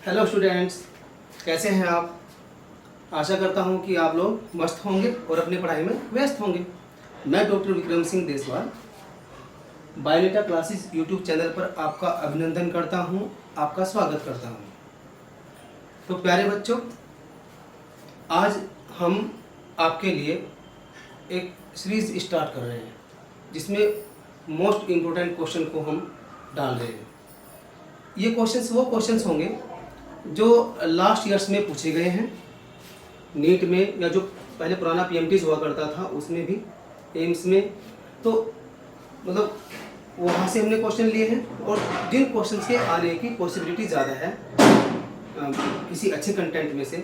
Hello students, कैसे हैं आप। आशा करता हूं कि आप लोग मस्त होंगे और अपनी पढ़ाई में व्यस्त होंगे। मैं doctor Vikram Singh Deswal biodata classes YouTube channel पर आपका अभिनंदन करता हूं, आपका स्वागत करता हूं। तो प्यारे बच्चों, आज हम आपके लिए एक सीरीज स्टार्ट कर रहे हैं जिसमें मोस्ट इम्पोर्टेंट क्वेश्चन को हम डाल रहे हैं। ये क्वेश्चंस वो क्वेश्चंस होंगे जो लास्ट ईयर्स में पूछे गए हैं, नीट में या जो पहले पुराना पीएमटीज हुआ करता था उसमें भी, एम्स में, तो मतलब वहाँ से हमने क्वेश्चन लिए हैं। और जिन क्वेश्चंस के आने की पॉसिबिलिटी ज़्यादा है किसी अच्छे कंटेंट में से,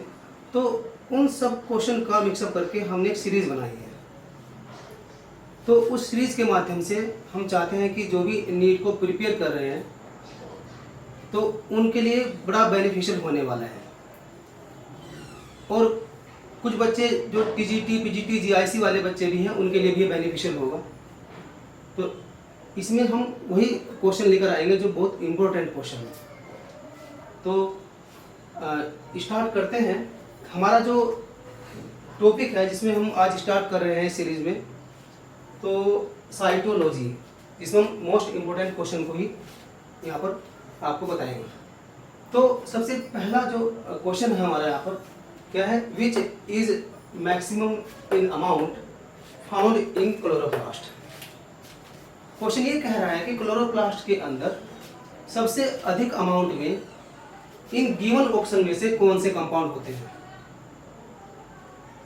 तो उन सब क्वेश्चन का मिक्सअप करके हमने एक सीरीज़ बनाई है। तो उस सीरीज़ के माध्यम से हम चाहते हैं कि जो भी नीट को प्रिपेयर कर रहे हैं तो उनके लिए बड़ा बेनिफिशियल होने वाला है। और कुछ बच्चे जो टीजीटी, पीजीटी, जीआईसी वाले बच्चे भी हैं, उनके लिए भी बेनिफिशियल होगा। तो इसमें हम वही क्वेश्चन लेकर आएंगे जो बहुत इम्पोर्टेंट क्वेश्चन है। तो स्टार्ट करते हैं। हमारा जो टॉपिक है जिसमें हम आज स्टार्ट कर रहे हैं सीरीज में, तो साइटोलॉजी, जिसमें हम मोस्ट इम्पोर्टेंट क्वेश्चन को ही यहाँ पर आपको बताएंगे। तो सबसे पहला जो क्वेश्चन है हमारा यहाँ पर क्या है, which is maximum in amount found in chloroplast. Question ये कह रहा है कि क्लोरोप्लास्ट के अंदर सबसे अधिक अमाउंट में इन गिवन ऑप्शन में से कौन से कंपाउंड होते हैं।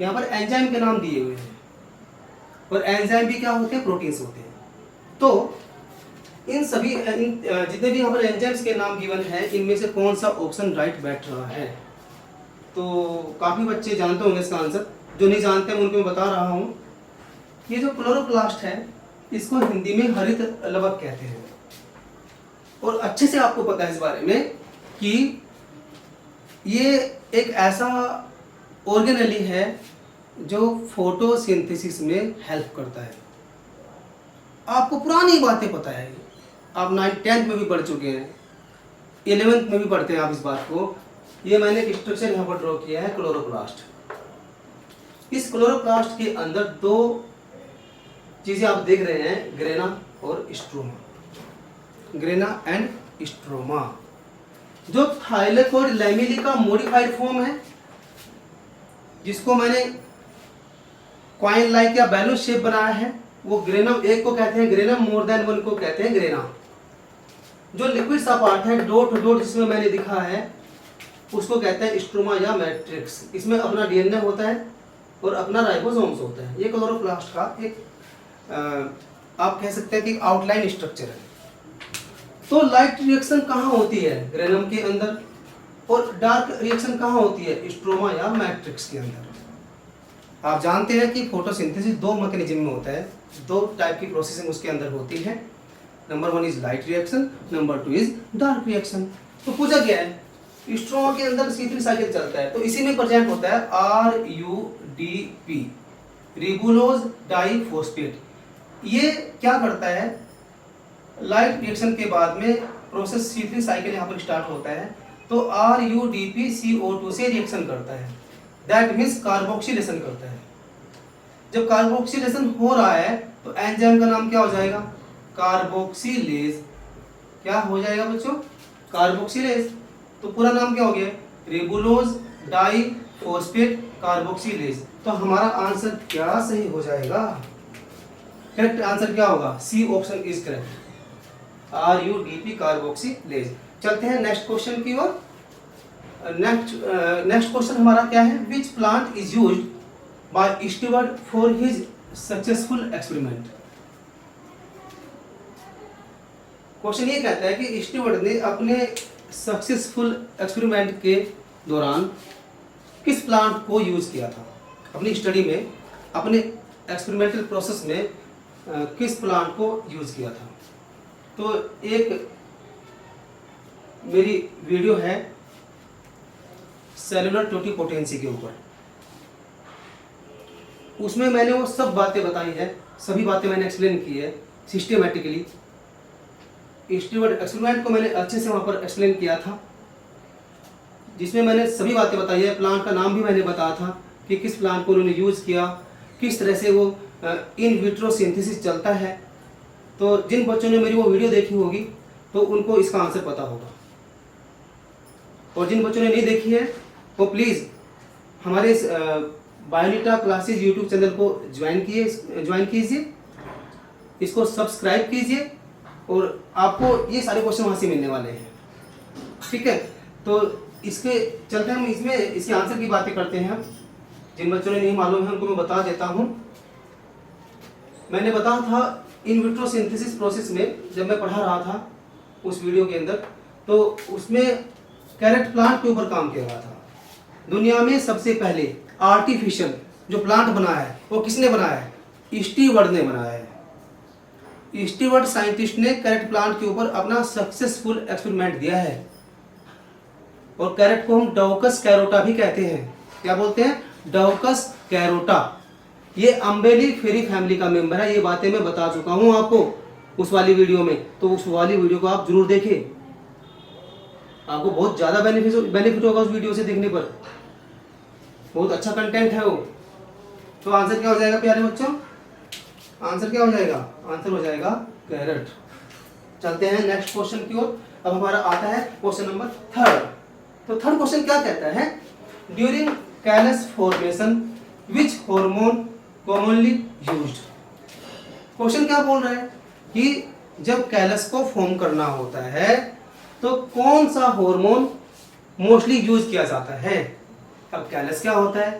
यहाँ पर एंजाइम के नाम दिए हुए हैं, और एंजाइम भी क्या होते हैं, प्रोटीन्स होते हैं। तो इन सभी जितने भी यहाँ पर एंजाइम्स के नाम गिवन है, इनमें से कौन सा ऑप्शन राइट बैठ रहा है। तो काफ़ी बच्चे जानते होंगे इसका आंसर, जो नहीं जानते हैं उनको मैं बता रहा हूँ। ये जो क्लोरोप्लास्ट है इसको हिंदी में हरित लवक कहते हैं। और अच्छे से आपको पता है इस बारे में कि ये एक ऐसा ऑर्गेनेली है जो फोटोसिंथेसिस में हेल्प करता है। आपको पुरानी बातें पता है, आप 9th-10th में भी पढ़ चुके हैं, 11th में भी पढ़ते हैं आप इस बात को। ये मैंने एक स्ट्रक्चर यहाँ पर ड्रॉ किया है, क्लोरोप्लास्ट। इस क्लोरोप्लास्ट के अंदर दो चीज़ें आप देख रहे हैं, ग्रेना और स्ट्रोमा। ग्रेना एंड स्ट्रोमा जो थाइलेकोइड लैमेली का मॉडिफाइड फॉर्म है, जिसको मैंने कॉइन लाइक या बैलून शेप बनाया है, वो ग्रेनम एक को कहते हैं ग्रेनम, मोर देन वन को कहते हैं ग्रेना। जो लिक्विड सा पार्ट है, डॉट डॉट जिसमें मैंने दिखा है, उसको कहते हैं स्ट्रोमा या मैट्रिक्स। इसमें अपना डीएनए होता है और अपना राइबोसोम्स होता है। ये क्लोरोप्लास्ट का एक आप कह सकते हैं कि आउटलाइन स्ट्रक्चर है। तो लाइट रिएक्शन कहाँ होती है, ग्रेनम के अंदर, और डार्क रिएक्शन कहाँ होती है, स्ट्रोमा या मैट्रिक्स के अंदर। आप जानते हैं कि फोटोसिंथेसिस दो मैकेनिज्म में होता है, दो टाइप की प्रोसेसिंग उसके अंदर होती है। Number 1 is light reaction, number 2 is dark reaction. तो पूछा गया है स्ट्रोमा के अंदर C3 साइकिल चलता है, तो इसी में प्रेजेंट होता है RUDP, रिबुलोज डाइफॉस्फेट। ये क्या करता है, लाइट रिएक्शन के बाद में प्रोसेस C3 साइकिल यहाँ पर स्टार्ट होता है, तो RUDP CO2 से रिएक्शन करता है, दैट मीन्स कार्बोक्सिलेशन करता है। जब कार्बोक्सिलेशन हो रहा है तो एंजाइम का नाम क्या हो जाएगा, कार्बोक्सिलेज। क्या हो जाएगा बच्चों, कार्बोक्सिलेज। तो पूरा नाम क्या हो गया, रिबुलोज डाइफॉस्फेट कार्बोक्सिलेज। तो हमारा आंसर क्या सही हो जाएगा, करेक्ट आंसर क्या होगा, C option is correct, RUDP carboxylase. चलते हैं नेक्स्ट क्वेश्चन की ओर। नेक्स्ट क्वेश्चन हमारा क्या है, which plant is used by Stewart for his successful experiment. Question ये कहता है कि स्टीवर्ट ने अपने सक्सेसफुल एक्सपेरिमेंट के दौरान किस प्लांट को यूज किया था, अपनी स्टडी में, अपने एक्सपेरिमेंटल प्रोसेस में किस प्लांट को यूज किया था। तो एक मेरी वीडियो है सेलुलर टोटिपोटेंसी के ऊपर, उसमें मैंने वो सब बातें बताई है, सभी बातें मैंने एक्सप्लेन की है सिस्टमेटिकली। स्टीवर्ट एक्सपेरिमेंट को मैंने अच्छे से वहाँ पर एक्सप्लेन किया था। जिसमें मैंने सभी बातें बताई है। प्लांट का नाम भी मैंने बताया था कि किस प्लांट को उन्होंने यूज़ किया, किस तरह से वो इन विट्रो सिंथेसिस चलता है। तो जिन बच्चों ने मेरी वो वीडियो देखी होगी तो उनको इसका आंसर पता होगा, और जिन बच्चों ने नहीं देखी है वो प्लीज़ हमारे इस बायोनीटा क्लासेज यूट्यूब चैनल को ज्वाइन कीजिए, इसको सब्सक्राइब कीजिए, और आपको ये सारे क्वेश्चन वहाँ से मिलने वाले हैं। ठीक है, तो इसके चलते हम इसमें इसके आंसर की बातें करते हैं। जिन बच्चों ने नहीं मालूम है उनको मैं बता देता हूँ। मैंने बताया था इन विट्रो सिंथेसिस प्रोसेस में, जब मैं पढ़ा रहा था उस वीडियो के अंदर, तो उसमें कैरेट प्लांट के ऊपर काम किया गया था। दुनिया में सबसे पहले आर्टिफिशियल जो प्लांट बनाया है वो किसने बनाया है? स्टीवर्ड ने बनाया है। स्टीवर्ड साइंटिस्ट ने कैरेट प्लांट के ऊपर अपना सक्सेसफुल एक्सपेरिमेंट दिया है। और कैरेट को हम डाउकस कैरोटा भी कहते हैं। क्या बोलते हैं? डाउकस कैरोटा। ये अम्बेली फेरी फैमिली का मेंबर है। ये बातें मैं बता चुका हूं आपको उस वाली वीडियो में, तो उस वाली वीडियो को आप जरूर देखें, आपको बहुत ज्यादा बेनिफिट होगा उस वीडियो से देखने पर। बहुत अच्छा कंटेंट है वो। तो आंसर क्या हो जाएगा प्यारे बच्चों? आंसर क्या हो जाएगा? आंसर हो जाएगा कैरेट। चलते हैं नेक्स्ट क्वेश्चन की ओर। अब हमारा आता है क्वेश्चन नंबर 3। तो थर्ड क्वेश्चन क्या कहता है? During callus formation which hormone commonly used. Question क्या बोल रहा है कि जब कैलस को फॉर्म करना होता है तो कौन सा हार्मोन मोस्टली यूज किया जाता है। अब कैलस क्या होता है,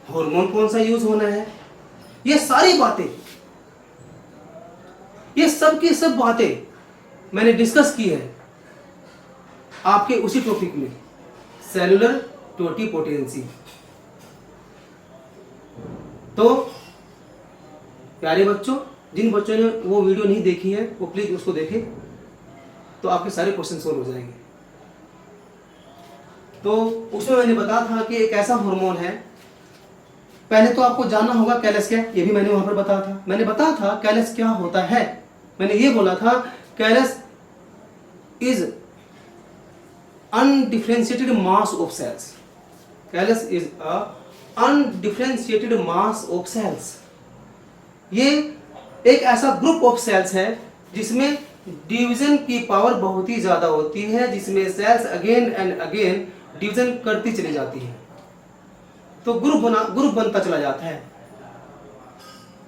हार्मोन कौन सा यूज होना है, ये सारी बातें, ये सब की सब बातें मैंने डिस्कस की है आपके उसी टॉपिक में, सेलुलर टोटिपोटेंसी। तो प्यारे बच्चों, जिन बच्चों ने वो वीडियो नहीं देखी है वो प्लीज उसको देखें, तो आपके सारे क्वेश्चन सोल्व हो जाएंगे। तो उसमें मैंने बताया था कि एक ऐसा हार्मोन है, पहले तो आपको जानना होगा कैलस क्या, ये भी मैंने वहां पर बताया था। मैंने बताया था कैलस क्या होता है। मैंने ये बोला था callus is undifferentiated mass of cells. Callus is a undifferentiated mass of cells. ये एक ऐसा ग्रुप ऑफ सेल्स है जिसमें डिवीजन की पावर बहुत ही ज्यादा होती है, जिसमें cells again and again division करती चली जाती है, तो ग्रुप बनता चला जाता है।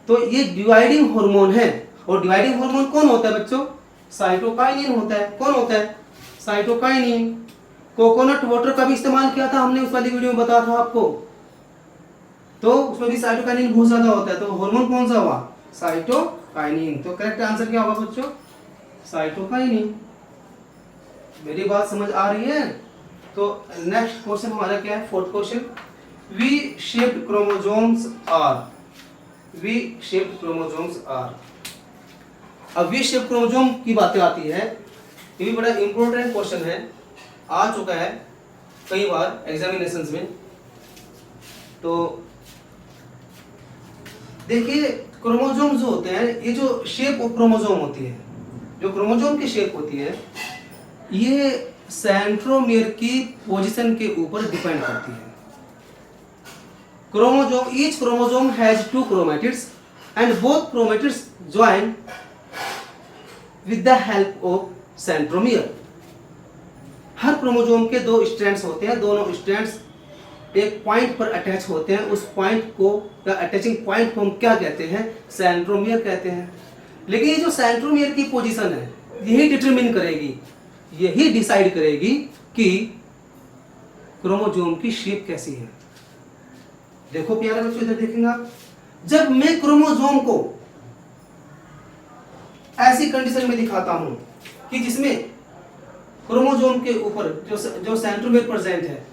तो ये डिवाइडिंग हार्मोन है। और डिवाइडिंग हार्मोन कौन होता है बच्चों? साइटोकाइनिन होता है। कौन होता है? साइटोकाइनिन। कोकोनट वाटर का भी इस्तेमाल किया था हमने, उस वाली वीडियो में बताया था आपको, तो उसमें भी साइटोकाइनिन बहुत ज्यादा होता है। तो हार्मोन कौन सा हुआ? साइटोकाइनिन। तो करेक्ट आंसर क्या होगा बच्चों? साइटोकाइनिन। मेरी बात समझ आ रही है? तो नेक्स्ट क्वेश्चन हमारा क्या है? Fourth question. V shaped chromosomes are. V shaped chromosomes are. अब वी शेप्ड क्रोमोसोम की बातें आती है, ये भी बड़ा इंपॉर्टेंट क्वेश्चन है, आ चुका है कई बार एग्जामिनेशंस में। तो देखिए, क्रोमोसोम जो होते हैं, ये जो शेप ऑफ क्रोमोसोम होती है, जो क्रोमोसोम की शेप होती है, ये सेंट्रोमियर की पोजीशन के ऊपर डिपेंड करती है। Chromosome, each chromosome has 2 chromatids and both chromatids join with the help of centromere. Her chromosome के 2 स्ट्रैंड्स होते हैं, दोनों स्ट्रैंड्स एक पॉइंट पर अटैच होते हैं। उस पॉइंट को, या अटैचिंग पॉइंट को हम क्या कहते हैं? सेंट्रोमियर कहते हैं। लेकिन ये जो सेंट्रोमियर की पोजीशन है, यही डिटरमिन करेगी, यही डिसाइड करेगी कि क्रोमोसोम की शेप कैसी है। देखो प्यारे बच्चों, इधर देखेंगे आप, जब मैं क्रोमोसोम को ऐसी कंडीशन में दिखाता हूं कि जिसमें क्रोमोसोम के ऊपर जो सेंट्रोमियर प्रेजेंट है,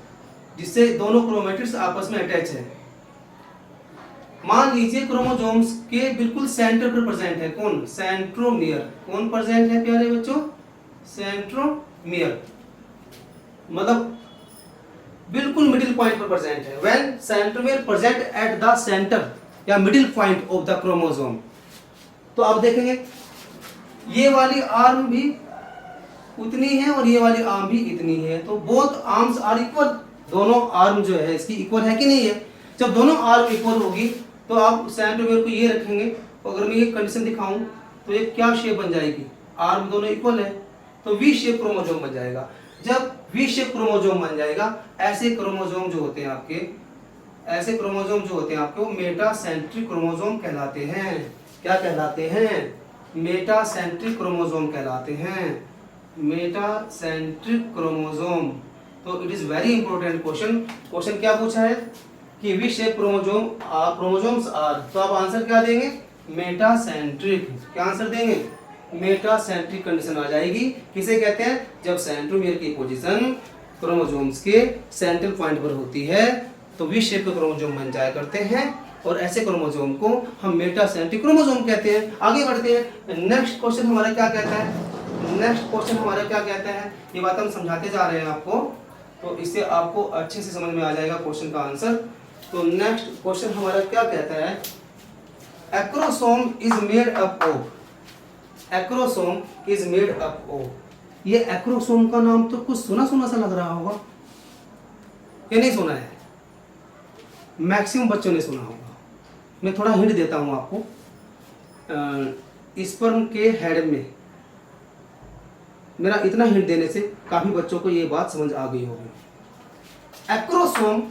जिससे दोनों क्रोमैटिड्स आपस में अटैच है, मान लीजिए क्रोमोसोम्स के बिल्कुल सेंटर पर प्रेजेंट है कौन? सेंट्रोमियर। कौन प्रेजेंट है प्यारे बच्चों? सेंट्रोमियर, मतलब बिल्कुल मिडिल पॉइंट पर प्रेजेंट है। When centromere present at the centre या middle point of the chromosome. तो आप देखेंगे ये वाली आर्म भी उतनी है और ये वाली आर्म भी इतनी है, तो बोथ आर्म्स आर इक्वल, दोनों आर्म जो है इसकी इक्वल है कि नहीं है। जब दोनों आर्म इक्वल होगी तो आप सेंट्रोमियर को ये रखेंगे, तो अगर मैं ये कंडीशन दिखाऊं तो ये क्या शेप बन जाएगी, आर्म दोनों इक्वल है तो वी शेप क्रोमोसोम बन जाएगा। जब वी शेप क्रोमोसोम बन जाएगा, ऐसे क्रोमोसोम जो होते हैं आपके, ऐसे क्रोमोसोम जो होते हैं आपके वो मेटासेंट्रिक क्रोमोसोम कहलाते हैं। क्या कहलाते हैं? मेटासेंट्रिक क्रोमोसोम कहलाते हैं, मेटासेंट्रिक क्रोमोसोम। तो it is very important question. Question क्या पूछा है कि वी शेप क्रोमोसोम्स आर, तो आप आंसर क्या देंगे? मेटासेंट्रिक। क्या आंसर देंगे? मेटासेंट्रिक कंडीशन आ जाएगी। किसे कहते हैं? जब सेंट्रोमियर की पोजीशन क्रोमोसोम्स के सेंट्रल पॉइंट पर होती है तो वी शेप के क्रोमोसोम बन जाया करते हैं, और ऐसे क्रोमोसोम को हम मेटासेंट्रिक क्रोमोसोम कहते हैं। आगे बढ़ते हैं, नेक्स्ट क्वेश्चन हमारा क्या कहता है? नेक्स्ट क्वेश्चन हमारा क्या कहता है, ये बात हम समझाते जा रहे हैं आपको, तो इससे आपको अच्छे से समझ में आ जाएगा क्वेश्चन का आंसर। तो नेक्स्ट क्वेश्चन हमारा क्या कहता है? Acrosome is made up of, acrosome is made up of. ये एक्रोसोम का नाम तो कुछ सुना सुना सा लग रहा होगा, ये नहीं सुना है? मैक्सिमम बच्चों ने सुना होगा। मैं थोड़ा हिंट देता हूं आपको। स्पर्म के हेड में, मेरा इतना हिंट देने से काफी बच्चों को ये बात समझ आ गई होगी। एक्रोसोम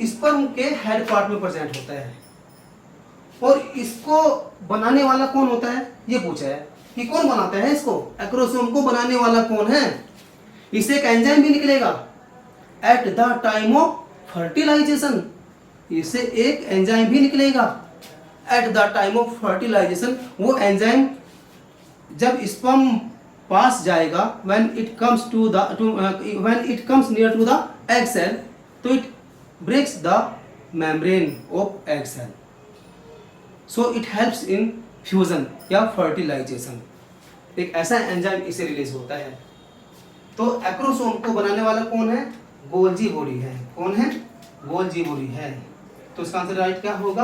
स्पर्म के हेड पार्ट में प्रेजेंट होता है, और इसको बनाने वाला कौन होता है ये पूछा है कि कौन बनाता है इसको? एक्रोसोम को बनाने वाला कौन है? इसे एक एंजाइम भी निकलेगा at the time of fertilisation, इससे एक एंजाइम भी निकलेगा at the time of fertilisation. वो एंजाइम जब स्पर्म पास जाएगा, when it comes near to the egg cell, तो it breaks the membrane of egg cell, so it helps in fusion या फर्टिलाइजेशन। एक ऐसा एंजाइम इसे रिलीज होता है। तो एक्रोसोम को बनाने वाला कौन है? गोल्जी बॉडी है। कौन है? गोल्जी बॉडी है। तो इसका आंसर राइट क्या होगा?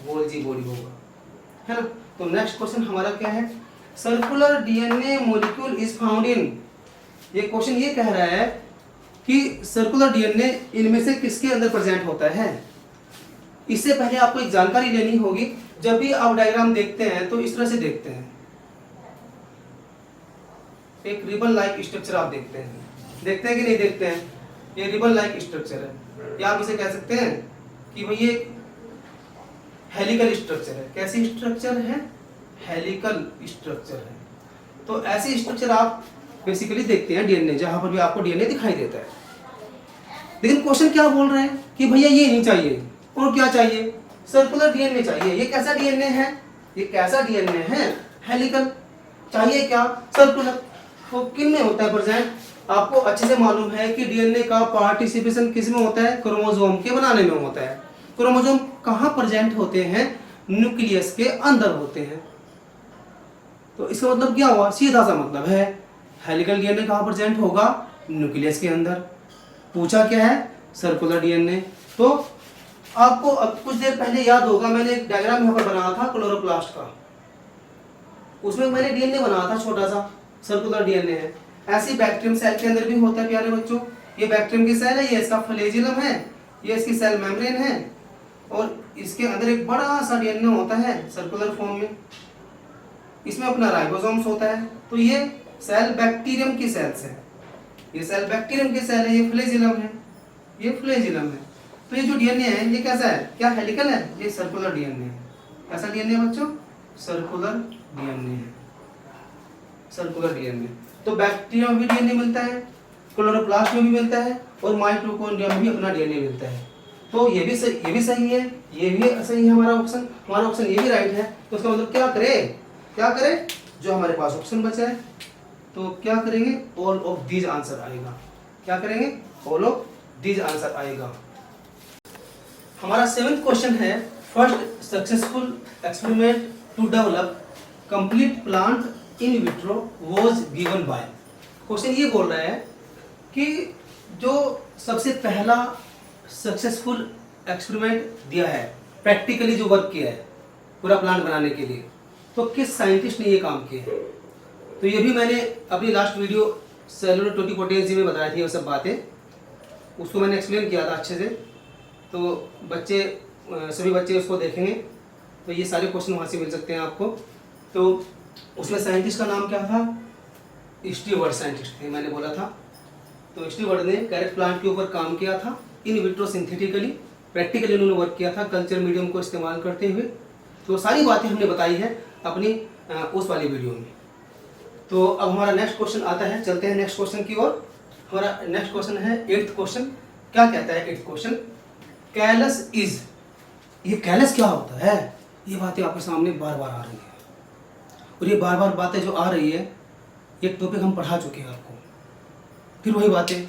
गोल्जी बॉडी होगा, है ना। तो नेक्स्ट क्वेश्चन हमारा क्या है? Circular DNA molecule is found in, ये क्वेश्चन ये कह रहा है कि सर्कुलर डीएनए इनमें से किसके अंदर प्रेजेंट होता है। इससे पहले आपको एक जानकारी लेनी होगी। जब भी आप डायग्राम देखते हैं तो इस तरह से देखते हैं, एक रिबन लाइक स्ट्रक्चर आप देखते हैं कि नहीं देखते हैं? ये रिबन लाइक स्ट्रक्चर है, या आप इसे कह सकते हैं कि भाई ये हेलिकल स्ट्रक्चर है। कैसी स्ट्रक्चर है? हेलिकल स्ट्रक्चर है। तो ऐसी स्ट्रक्चर आप बेसिकली देखते हैं डीएनए, जहां पर भी आपको डीएनए दिखाई देता है। लेकिन क्वेश्चन क्या बोल रहे हैं कि भैया ये नहीं चाहिए, और क्या चाहिए? सर्कुलर डीएनए चाहिए। ये कैसा डीएनए है? ये कैसा डीएनए है? हेलिकल। चाहिए क्या? सर्कुलर। तो किन में होता है प्रेजेंट? आपको अच्छे से मालूम है कि डीएनए का पार्टिसिपेशन किस में होता है? क्रोमोसोम के बनाने में होता है। क्रोमोसोम कहाँ प्रेजेंट होते हैं? न्यूक्लियस के अंदर होते हैं। तो इसका मतलब क्या हुआ? सीधा सा मतलब है, हेलिकल डीएनए कहाँ प्रेजेंट होगा? न्यूक्लियस के अंदर। पूछा क्या है? Circular DNA. तो आपको अब कुछ देर पहले याद होगा, मैंने एक डायग्राम यहाँ पर बनाया था क्लोरोप्लास्ट का, उसमें मैंने डीएनए बनाया था, छोटा सा सर्कुलर डीएनए है। ऐसे बैक्टीरियम सेल के अंदर भी होता है प्यारे बच्चों। ये बैक्टीरियम की सेल है, ये इसका फ्लैजिलम है, ये इसकी सेल मेम्ब्रेन है, और इसके अंदर एक बड़ा सा डीएनए होता है सर्कुलर फॉर्म में। इसमें अपना राइबोसोम्स होता है। तो ये सेल बैक्टीरियम की सेल्स है, ये सेल बैक्टीरियम की सेल है, ये फ्लैजिलम है, ये फ्लैजिलम है। तो ये जो डीएनए है ये कैसा है? क्या हेलिकल है? ये सर्कुलर डीएनए है। कैसा डीएनए है बच्चों? सर्कुलर डीएनए है, सर्कुलर डीएनए। तो बैक्टीरिया में भी डीएनए मिलता है, क्लोरोप्लास्ट में भी मिलता है, और माइटोकॉन्ड्रिया में भी अपना डीएनए मिलता है। तो ये भी सही है, ये भी सही है हमारा ऑप्शन ये भी राइट है। तो इसका मतलब क्या करें? जो हमारे पास ऑप्शन बचा है, तो क्या करेंगे? ऑल ऑफ दीज आंसर आएगा। क्या करेंगे? ऑल ऑफ दीज आंसर आएगा। हमारा 7th क्वेश्चन है, first successful experiment to develop complete plant in vitro was given by. Question ये बोल रहा है कि जो सबसे पहला सक्सेसफुल एक्सपेरिमेंट दिया है, प्रैक्टिकली जो वर्क किया है पूरा प्लांट बनाने के लिए, तो किस साइंटिस्ट ने ये काम किया है? तो ये भी मैंने अपनी लास्ट वीडियो सेलुलर टोटिपोटेंसी में बताई थी वो सब बातें, उसको मैंने एक्सप्लेन किया था अच्छे से। तो बच्चे सभी बच्चे उसको देखेंगे तो ये सारे क्वेश्चन वहाँ से मिल सकते हैं आपको। तो उसमें साइंटिस्ट का नाम क्या था? स्टीवर्ट साइंटिस्ट थे, मैंने बोला था। तो स्टीवर्ट ने कैरेट प्लांट के ऊपर काम किया था, इन विट्रो सिंथेटिकली, प्रैक्टिकली उन्होंने वर्क किया था कल्चर मीडियम को इस्तेमाल करते हुए। तो सारी बातें हमने बताई है अपनी उस वाली वीडियो में। तो अब हमारा नेक्स्ट क्वेश्चन आता है, चलते हैं नेक्स्ट क्वेश्चन की ओर। हमारा नेक्स्ट क्वेश्चन है 8th क्वेश्चन। क्या कहता है 8th क्वेश्चन? कैलस इज, ये कैलस क्या होता है? ये बातें आपके सामने बार बार आ रही है, और ये बार बार बातें जो आ रही है, ये टॉपिक हम पढ़ा चुके हैं आपको, फिर वही बातें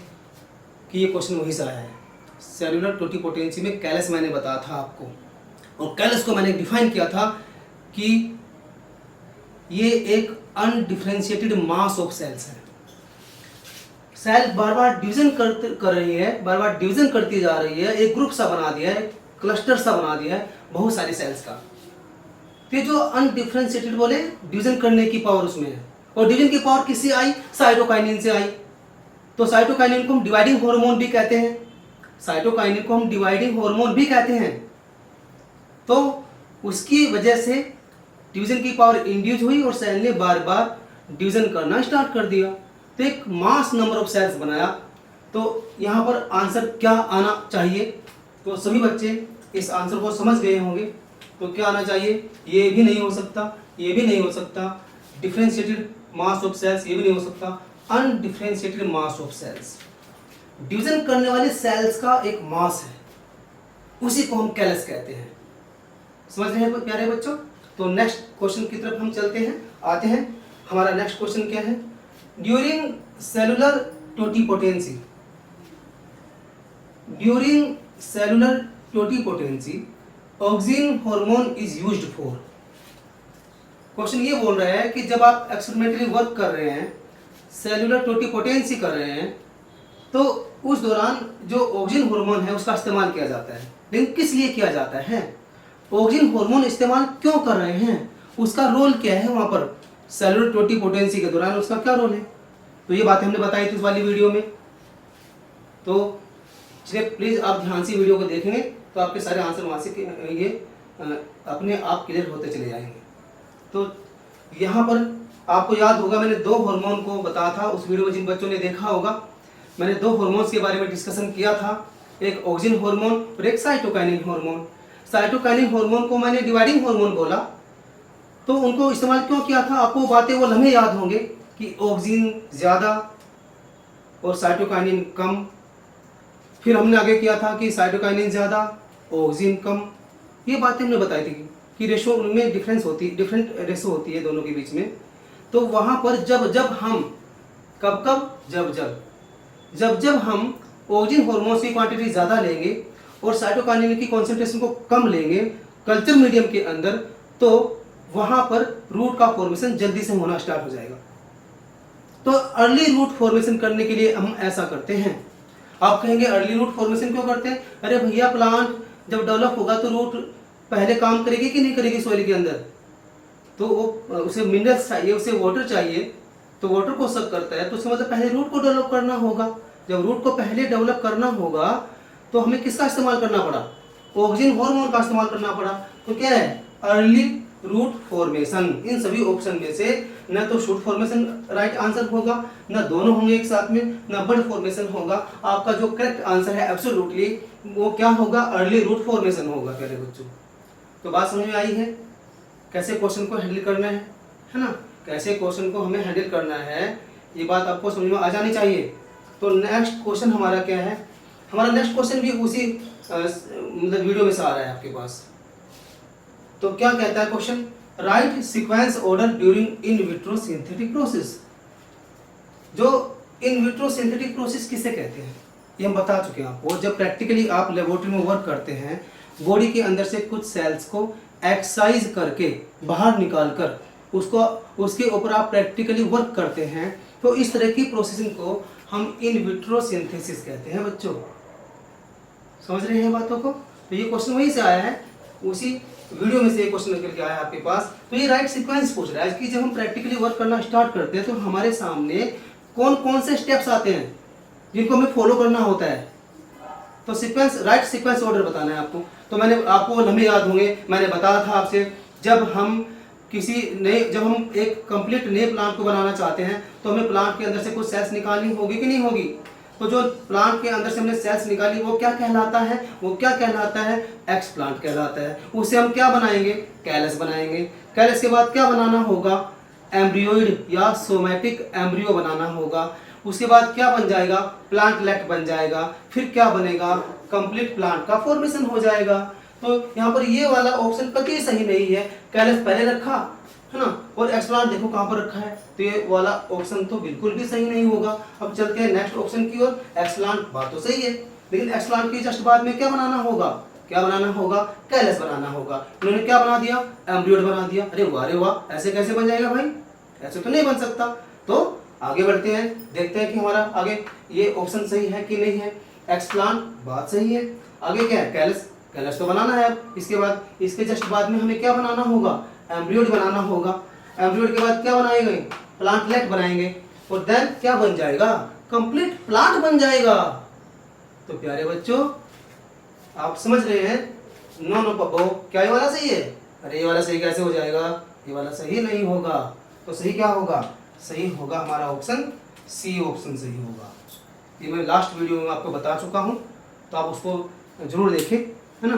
कि ये क्वेश्चन वही से आया है। सेलुलर टोटिपोटेंसी में कैलस मैंने बताया था आपको, और कैलस को मैंने डिफाइन किया था कि ये एक अनडिफरेंशिएटेड मास ऑफ सेल्स है। सेल बार बार डिवीजन कर रही है, बार बार डिवीजन करती जा रही है, एक ग्रुप सा बना दिया है, क्लस्टर सा बना दिया है बहुत सारी सेल्स का। तो जो अनडिफरेंशिएटेड बोले, डिवीजन करने की पावर उसमें है, और डिवीजन की पावर किससे आई? साइटोकाइनिन से आई। तो साइटोकाइनिन को हम डिवाइडिंग हार्मोन भी कहते हैं, साइटोकाइनिन को हम डिवाइडिंग हार्मोन भी कहते हैं। तो उसकी वजह से डिवीजन की पावर इंड्यूस हुई और सेल ने बार बार डिवीजन करना स्टार्ट कर दिया, तो एक मास नंबर ऑफ सेल्स बनाया। तो यहाँ पर आंसर क्या आना चाहिए? तो सभी बच्चे इस आंसर को समझ गए होंगे। तो क्या आना चाहिए? ये भी नहीं हो सकता, ये भी नहीं हो सकता, डिफरेंशिएटेड मास ऑफ सेल्स ये भी नहीं हो सकता, undifferentiated mass of cells. Division करने वाले सेल्स का एक मास है, उसी को हम कैलस कहते हैं। समझ रहे हैं प्यारे बच्चों? तो नेक्स्ट क्वेश्चन की तरफ हम चलते हैं, आते हैं। हमारा नेक्स्ट क्वेश्चन क्या है? During cellular totipotency, during cellular totipotency auxin hormone is used for. Question ये बोल रहा है कि जब आप एक्सपेरिमेंटली वर्क कर रहे हैं, सेलुलर टोटिपोटेंसी कर रहे हैं, तो उस दौरान जो ऑक्सिन हार्मोन है उसका इस्तेमाल किया जाता है। लेकिन किस लिए किया जाता है? ऑक्सिन हार्मोन इस्तेमाल क्यों कर रहे हैं? उसका रोल क्या है वहाँ पर सेलुलर टोटिपोटेंसी के दौरान, उसका क्या रोल है? तो ये बातें हमने बताई थी इस वाली वीडियो में। तो इसलिए प्लीज़ आप ध्यान से वीडियो को देखेंगे तो आपके सारे आंसर वहाँ से ये अपने आप क्लियर होते चले जाएंगे। तो यहाँ पर आपको याद होगा मैंने 2 हार्मोन को बताया था उस वीडियो में, जिन बच्चों ने देखा होगा मैंने 2 हार्मोन्स के बारे में डिस्कशन किया था, एक ऑक्सिन हार्मोन और एक साइटोकाइनिन हार्मोन। साइटोकाइनिन हार्मोन को मैंने डिवाइडिंग हार्मोन बोला, तो उनको इस्तेमाल क्यों किया था? आपको बातें वो लम्हे याद होंगे कि ऑक्सिन ज़्यादा और साइटोकाइनिन कम। फिर हमने आगे किया था कि साइटोकाइनिन ज़्यादा ऑक्सिन कम। ये बातें हमने बताई थी कि रेशो उनमें डिफरेंट रेशो होती है दोनों के बीच में। तो वहाँ पर जब हम जब हम ऑक्सिन हार्मोन्स की क्वांटिटी ज़्यादा लेंगे और साइटोकाइनिन की कॉन्सेंट्रेशन को कम लेंगे कल्चर मीडियम के अंदर, तो वहाँ पर रूट का फॉर्मेशन जल्दी से होना स्टार्ट हो जाएगा। तो अर्ली रूट फॉर्मेशन करने के लिए हम ऐसा करते हैं। आप कहेंगे अर्ली रूट फॉर्मेशन क्यों करते हैं? अरे भैया, प्लांट जब डेवलप होगा तो रूट पहले काम करेगी कि नहीं करेगी सॉइल के अंदर? तो वो उसे मिनरल्स चाहिए, उसे वाटर चाहिए, तो वाटर को सक करता है, तो उसका मतलब पहले रूट को डेवलप करना होगा। जब रूट को पहले डेवलप करना होगा तो हमें किसका इस्तेमाल करना पड़ा? ऑक्सिन हार्मोन का इस्तेमाल करना पड़ा। तो क्या है? Early root formation. इन सभी ऑप्शन में से न तो शूट फॉर्मेशन राइट आंसर होगा, न दोनों होंगे एक साथ में, न बड फॉर्मेशन होगा। आपका जो करेक्ट आंसर है एब्सोल्युटली वो क्या होगा? अर्ली रूट फॉर्मेशन होगा प्यारे बच्चों। तो बात समझ में आई है कैसे क्वेश्चन को हैंडल करना है ना? कैसे क्वेश्चन को हमें हैंडल करना है, ये बात आपको समझ में आ जानी चाहिए। तो नेक्स्ट क्वेश्चन हमारा क्या है? हमारा नेक्स्ट क्वेश्चन भी उसी मतलब वीडियो में से आ रहा है आपके पास। तो क्या कहता है question? Right sequence order during in vitro synthetic process. जो इन विट्रो सिंथेटिक प्रोसेस किसे कहते हैं ये हम बता चुके हैं आपको। जब प्रैक्टिकली आप लेबोरेटरी में वर्क करते हैं, बॉडी के अंदर से कुछ सेल्स को एक्सरसाइज करके बाहर निकाल कर उसके ऊपर आप प्रैक्टिकली वर्क करते हैं, तो इस तरह की प्रोसेसिंग को हम इन विट्रो सिंथेसिस कहते हैं बच्चों। समझ रहे हैं बातों को? तो ये क्वेश्चन वहीं से आया है, उसी वीडियो में से एक क्वेश्चन निकल के आया आपके पास, तो ये राइट सीक्वेंस पूछ रहा है कि जब हम प्रैक्टिकली वर्क करना स्टार्ट करते हैं तो हमारे सामने कौन कौन से स्टेप्स आते हैं जिनको हमें फॉलो करना होता है। तो सीक्वेंस, राइट सीक्वेंस ऑर्डर बताना है आपको। तो मैंने आपको लंबे याद होंगे, मैंने बताया था आपसे, जब हम एक कंप्लीट नए प्लांट को बनाना चाहते हैं तो हमें प्लांट के अंदर से कुछ सेल्स निकालनी होगी कि नहीं होगी। तो जो प्लांट के अंदर से हमने सेल्स निकाली वो क्या कहलाता है, एक्स प्लांट कहलाता है। उससे हम क्या बनाएंगे, कैलस बनाएंगे। कैलस के बाद क्या बनाना होगा, एम्ब्रियोइड या सोमैटिक एम्ब्रियो बनाना होगा। उसके बाद क्या बन जाएगा, प्लांटलेट बन जाएगा। फिर क्या बनेगा, कंप्लीट प्लांट का फॉर्मेशन हो जाएगा। तो यहाँ पर ये वाला ऑप्शन कतई सही नहीं है, कैलस पहले रखा है ना, और एक्स प्लांट देखो कहाँ पर रखा है, तो ये वाला ऑप्शन तो बिल्कुल भी सही नहीं होगा। अब चलते हैं नेक्स्ट ऑप्शन की ओर। एक्स प्लांट बात तो सही है, लेकिन एक्स प्लांट की जस्ट बाद में क्या बनाना होगा, कैलस बनाना होगा। उन्होंने क्या बना दिया, एम्ब्रियोइड बना दिया। अरे वाह, ऐसे कैसे बन जाएगा भाई, ऐसे तो नहीं बन सकता। तो आगे बढ़ते हैं, देखते हैं कि हमारा आगे ये ऑप्शन सही है कि नहीं है। एक्स प्लांट बात सही है, आगे क्या है, कैलस तो बनाना है। अब इसके बाद, इसके जस्ट बाद में हमें क्या बनाना होगा, एम्ब्रियोइड बनाना होगा। एम्ब्रियोइड के बाद क्या बनाएंगे, प्लांटलेट बनाएंगे, और देन क्या बन जाएगा, कंप्लीट प्लांट बन जाएगा। तो प्यारे बच्चों, आप समझ रहे हैं, नो पप्पो, क्या ये वाला सही है, अरे ये वाला सही कैसे हो जाएगा, ये वाला सही नहीं होगा। तो सही क्या होगा, सही होगा हमारा ऑप्शन सी, ऑप्शन सही होगा। ये मैं लास्ट वीडियो में आपको बता चुका हूँ, तो आप उसको जरूर देखें, है ना।